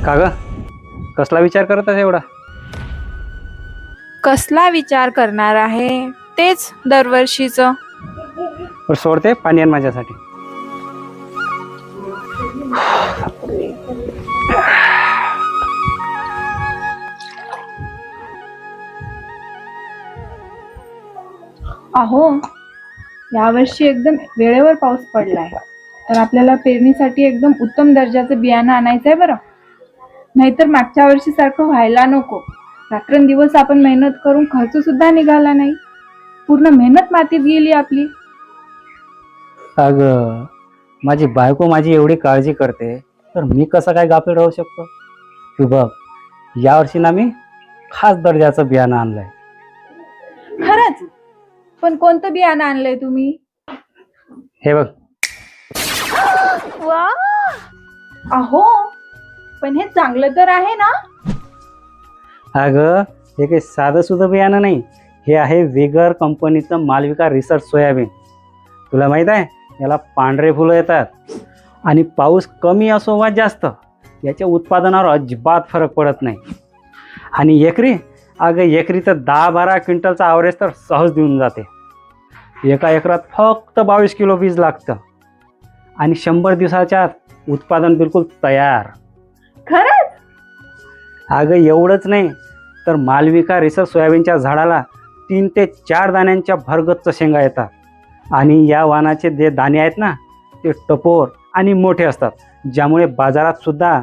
का ग कसला विचार करत आहे एवढा? कसला विचार करणार आहे, तेच दरवर्षीच. बरं सोडते, पाणी आण माझ्यासाठी. अहो, यावर्षी एकदम वेळेवर पाऊस पडलाय, तर आपल्याला पेरणीसाठी एकदम उत्तम दर्जाचं बियाणं आणायचंय बरं. नाहीतर मागच्या वर्षी सारखं व्हायला नको. रात्रंदिवस आपण मेहनत करून खर्च सुद्धा निघाला नाही. पूर्ण मेहनत मातीत गेली आपली. अग माझी बायको माझी एवढी काळजी करते, तर मी कसं काय गाफील राहू शकतो? तू बघ, यावर्षी ना मी खास दर्जाचं बियाणं आणलंय. खरंच? पण कोणतं बियाणं आणलंय तुम्ही? हे बघ. वा, अहो, पण हे चांगलं तर आहे ना? अगं हे काही साधं सुद्धा बियाणं नाही, हे आहे विगर कंपनीचं मालविका रिसर्च सोयाबीन. तुला माहित आहे, याला पांढरे फुलं येतात आणि पाऊस कमी असो वा जास्त, याच्या उत्पादनावर अजिबात फरक पडत नाही. आणि एकरी तर 10-12 क्विंटलचा ॲव्हरेज तर सहज देऊन जाते. एका एकरात फक्त 22 किलो बीज लागतं आणि 100 दिवसाच्या आत उत्पादन बिलकुल तयार. खरंच? अगं एवढंच नाही, तर मालविका रिसर्च सोयाबीनच्या झाडाला 3 ते 4 दाण्यांच्या भरगच्च शेंगा येतात. आणि या वाणाचे जे दाणे आहेत ना, ते टपोर आणि मोठे असतात, ज्यामुळे बाजारात सुद्धा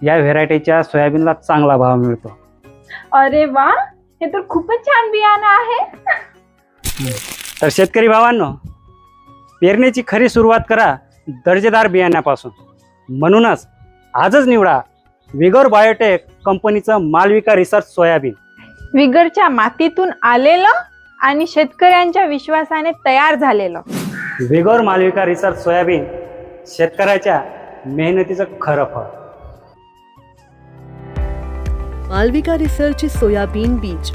या व्हेरायटीच्या सोयाबीनला चांगला भाव मिळतो. अरे वा, हे तर खूपच छान बियाणं आहे. तर शेतकरी भावांनो, पेरणीची खरी सुरुवात करा दर्जेदार बियाण्यापासून. म्हणूनच आजच निवडा विगर बायोटेक कंपनीचं मालविका रिसर्च सोयाबीन. विगरच्या मातीतून आलेलं आणि शेतकऱ्यांच्या विश्वासाने तयार झालेलं. विगर मालविका रिसर्च सोयाबीन, शेतकऱ्याच्या मेहनतीचं खरं फळ. मालविका रिसर्च सोयाबीन बीज